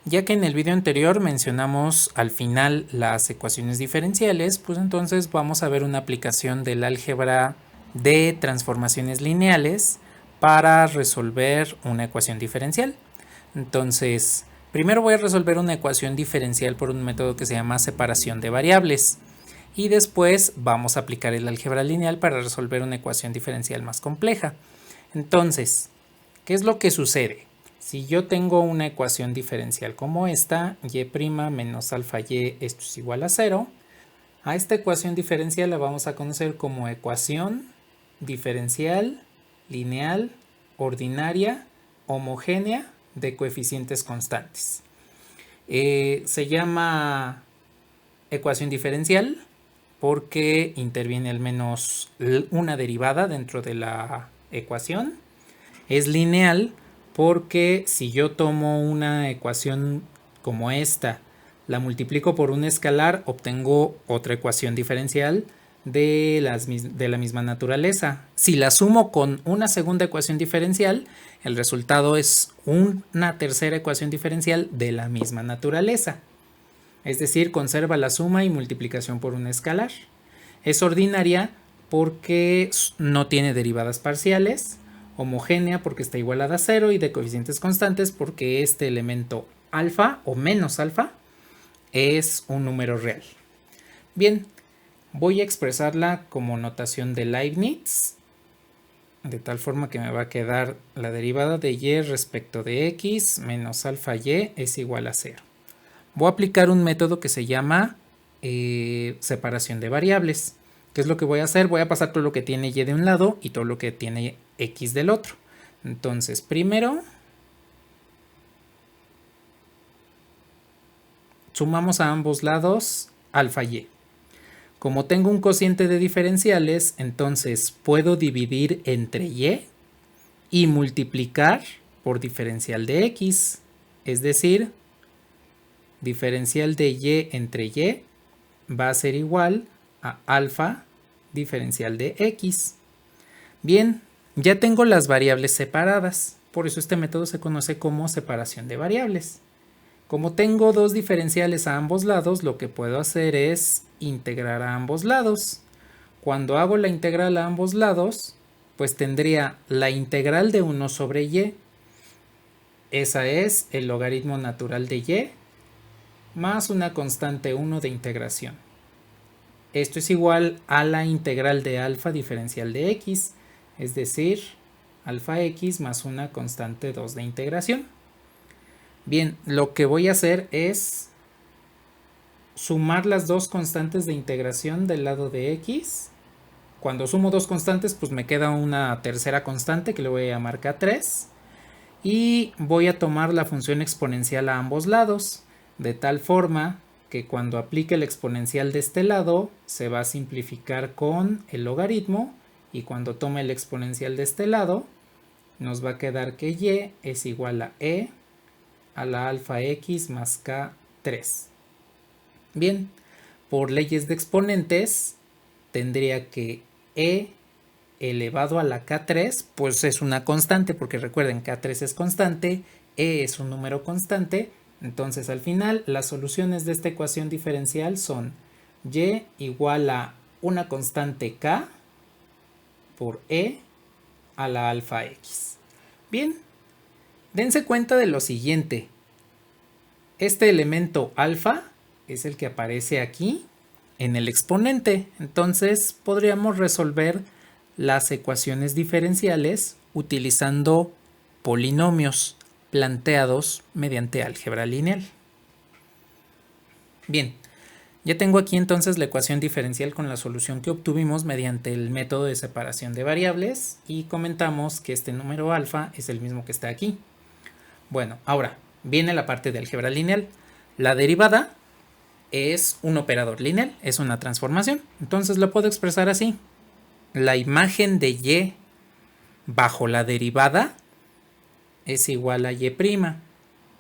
Ya que en el video anterior mencionamos al final las ecuaciones diferenciales, pues entonces vamos a ver una aplicación del álgebra de transformaciones lineales para resolver una ecuación diferencial. Entonces, primero voy a resolver una ecuación diferencial por un método que se llama separación de variables. Y después vamos a aplicar el álgebra lineal para resolver una ecuación diferencial más compleja. Entonces, ¿qué es lo que sucede? Si yo tengo una ecuación diferencial como esta, y' menos alfa y, esto es igual a 0, a esta ecuación diferencial la vamos a conocer como ecuación diferencial, lineal, ordinaria, homogénea de coeficientes constantes. Se llama ecuación diferencial porque interviene al menos una derivada dentro de la ecuación. Es lineal porque si yo tomo una ecuación como esta, la multiplico por un escalar, obtengo otra ecuación diferencial de la misma naturaleza. Si la sumo con una segunda ecuación diferencial, el resultado es una tercera ecuación diferencial de la misma naturaleza. Es decir, conserva la suma y multiplicación por un escalar. Es ordinaria porque no tiene derivadas parciales, homogénea porque está igualada a 0 y de coeficientes constantes porque este elemento alfa o menos alfa es un número real. Bien, voy a expresarla como notación de Leibniz, de tal forma que me va a quedar la derivada de y respecto de x menos alfa y es igual a 0. Voy a aplicar un método que se llama separación de variables. ¿Qué es lo que voy a hacer? Voy a pasar todo lo que tiene y de un lado y todo lo que tiene x del otro. Entonces, primero sumamos a ambos lados alfa y. Como tengo un cociente de diferenciales, entonces puedo dividir entre y multiplicar por diferencial de x. Es decir, diferencial de y entre y va a ser igual a alfa diferencial de x. Bien, ya tengo las variables separadas, por eso este método se conoce como separación de variables. Como tengo dos diferenciales a ambos lados, lo que puedo hacer es integrar a ambos lados. Cuando hago la integral a ambos lados, pues tendría la integral de 1 sobre y. Esa es el logaritmo natural de y más una constante 1 de integración. Esto es igual a la integral de alfa diferencial de x, es decir, alfa x más una constante 2 de integración. Bien, lo que voy a hacer es sumar las dos constantes de integración del lado de x. Cuando sumo dos constantes, pues me queda una tercera constante que le voy a llamar k3. Y voy a tomar la función exponencial a ambos lados, de tal forma que cuando aplique el exponencial de este lado se va a simplificar con el logaritmo, y cuando tome el exponencial de este lado nos va a quedar que y es igual a e a la alfa x más k3. Bien, por leyes de exponentes tendría que e elevado a la k3 pues es una constante, porque recuerden, k3 es constante, e es un número constante. Entonces al final las soluciones de esta ecuación diferencial son y igual a una constante k por e a la alfa x. Bien, dense cuenta de lo siguiente. Este elemento alfa es el que aparece aquí en el exponente. Entonces podríamos resolver las ecuaciones diferenciales utilizando polinomios planteados mediante álgebra lineal. Bien, ya tengo aquí entonces la ecuación diferencial con la solución que obtuvimos mediante el método de separación de variables y comentamos que este número alfa es el mismo que está aquí. Bueno, ahora viene la parte de álgebra lineal. La derivada es un operador lineal, es una transformación. Entonces lo puedo expresar así. La imagen de y bajo la derivada es igual a y'.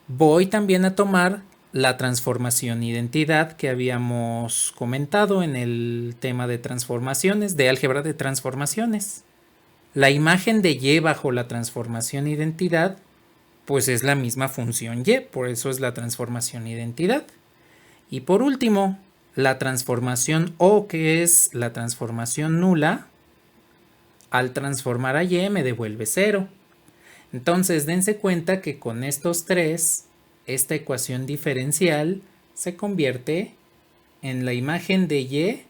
Voy también a tomar la transformación identidad que habíamos comentado en el tema de transformaciones, de álgebra de transformaciones. La imagen de y bajo la transformación identidad pues es la misma función y, por eso es la transformación identidad. Y por último, la transformación O, que es la transformación nula, al transformar a y me devuelve 0. Entonces dense cuenta que con estos tres, esta ecuación diferencial se convierte en la imagen de y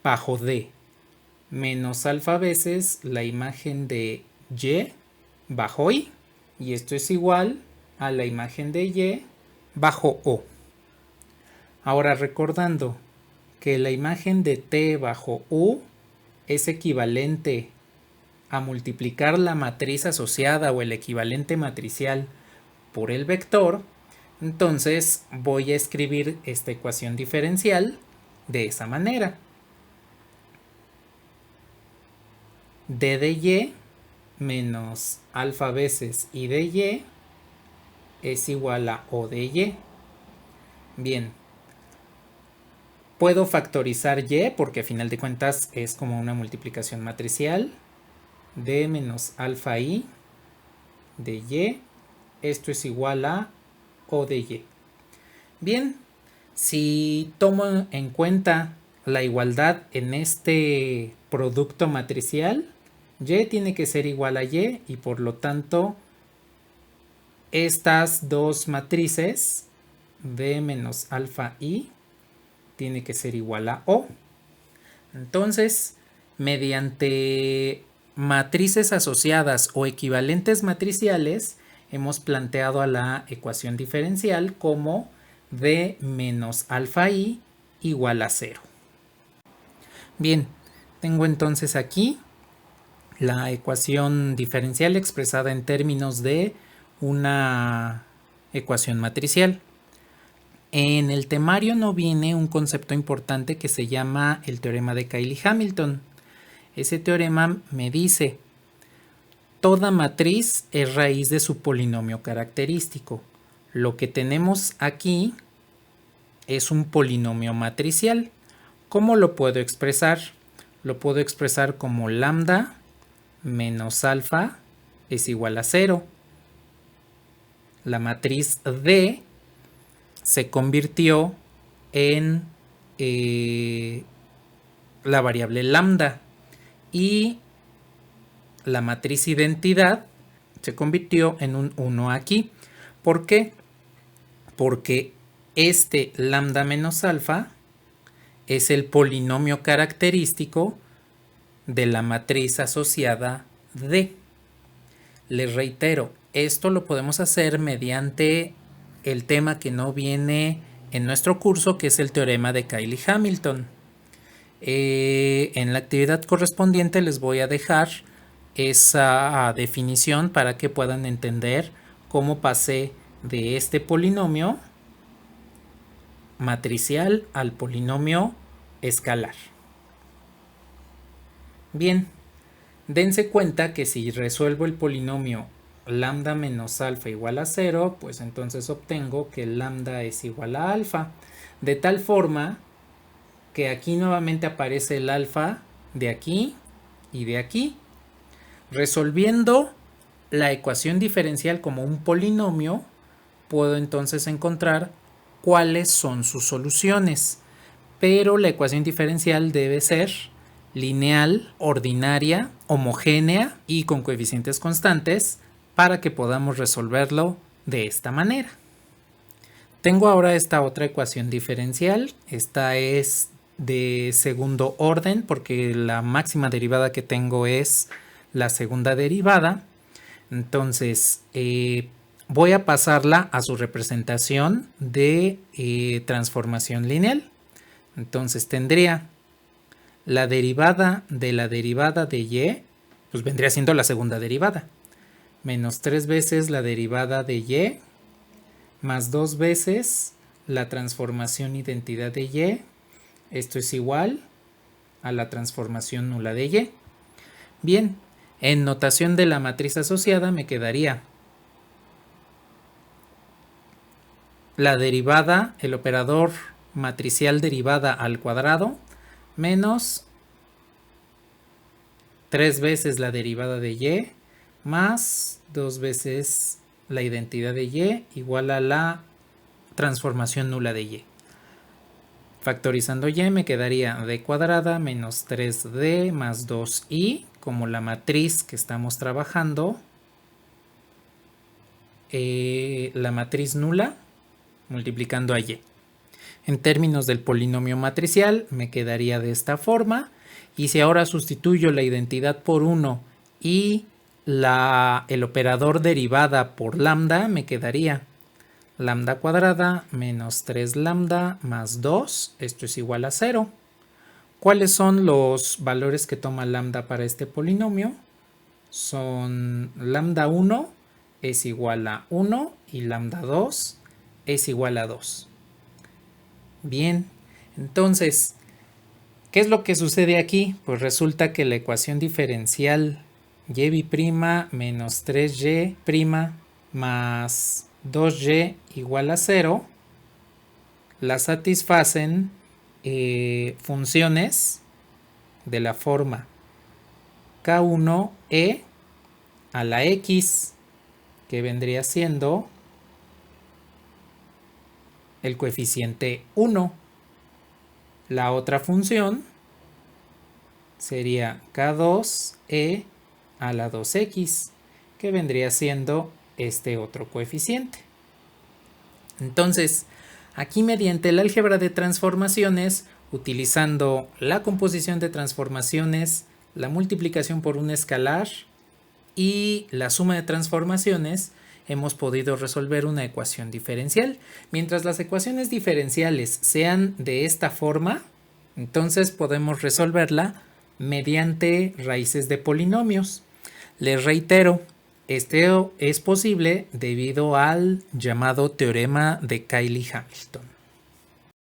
bajo d, menos alfa veces la imagen de y bajo i, y esto es igual a la imagen de y bajo o. Ahora recordando que la imagen de t bajo u es equivalente a multiplicar la matriz asociada o el equivalente matricial por el vector, entonces voy a escribir esta ecuación diferencial de esa manera. D de y menos alfa veces i de y es igual a o de y. Bien, puedo factorizar y porque a final de cuentas es como una multiplicación matricial. D menos alfa i de y, esto es igual a o de y. Bien, si tomo en cuenta la igualdad en este producto matricial, y tiene que ser igual a y por lo tanto estas dos matrices, d menos alfa i, tiene que ser igual a o. Entonces, mediante matrices asociadas o equivalentes matriciales, hemos planteado a la ecuación diferencial como d menos alfa i igual a 0. Bien, tengo entonces aquí la ecuación diferencial expresada en términos de una ecuación matricial. En el temario no viene un concepto importante que se llama el teorema de Cayley-Hamilton. Ese teorema me dice: toda matriz es raíz de su polinomio característico. Lo que tenemos aquí es un polinomio matricial. ¿Cómo lo puedo expresar? Lo puedo expresar como lambda menos alfa es igual a 0. La matriz D se convirtió en la variable lambda y la matriz identidad se convirtió en un 1 aquí. ¿Por qué? Porque este lambda menos alfa es el polinomio característico de la matriz asociada D. Les reitero, esto lo podemos hacer mediante el tema que no viene en nuestro curso, que es el teorema de Cayley-Hamilton. En la actividad correspondiente les voy a dejar esa definición para que puedan entender cómo pasé de este polinomio matricial al polinomio escalar. Bien, dense cuenta que si resuelvo el polinomio lambda menos alfa igual a 0, pues entonces obtengo que lambda es igual a alfa, de tal forma que aquí nuevamente aparece el alfa de aquí y de aquí. Resolviendo la ecuación diferencial como un polinomio, puedo entonces encontrar cuáles son sus soluciones, pero la ecuación diferencial debe ser lineal, ordinaria, homogénea y con coeficientes constantes para que podamos resolverlo de esta manera. Tengo ahora esta otra ecuación diferencial. Esta es de segundo orden porque la máxima derivada que tengo es la segunda derivada. Entonces voy a pasarla a su representación de transformación lineal. Entonces tendría la derivada de y, pues vendría siendo la segunda derivada, menos 3 veces la derivada de y, más 2 veces la transformación identidad de y. Esto es igual a la transformación nula de y. Bien, en notación de la matriz asociada me quedaría la derivada, el operador matricial derivada al cuadrado, menos 3 veces la derivada de y, más 2 veces la identidad de y igual a la transformación nula de y. Factorizando y me quedaría d cuadrada menos 3d más 2i como la matriz que estamos trabajando. La matriz nula multiplicando a y. En términos del polinomio matricial me quedaría de esta forma. Y si ahora sustituyo la identidad por 1 y el operador derivada por lambda, me quedaría lambda cuadrada menos 3 lambda más 2, esto es igual a 0. ¿Cuáles son los valores que toma lambda para este polinomio? Son lambda 1 es igual a 1 y lambda 2 es igual a 2. Bien, entonces, ¿qué es lo que sucede aquí? Pues resulta que la ecuación diferencial y' menos 3y' más 2y igual a 0 la satisfacen funciones de la forma k1e a la x, que vendría siendo el coeficiente 1. La otra función sería k2e a la 2x, que vendría siendo este otro coeficiente. Entonces, aquí mediante el álgebra de transformaciones, utilizando la composición de transformaciones, la multiplicación por un escalar y la suma de transformaciones, hemos podido resolver una ecuación diferencial. Mientras las ecuaciones diferenciales sean de esta forma, entonces podemos resolverla mediante raíces de polinomios. Les reitero, este es posible debido al llamado teorema de Cayley-Hamilton.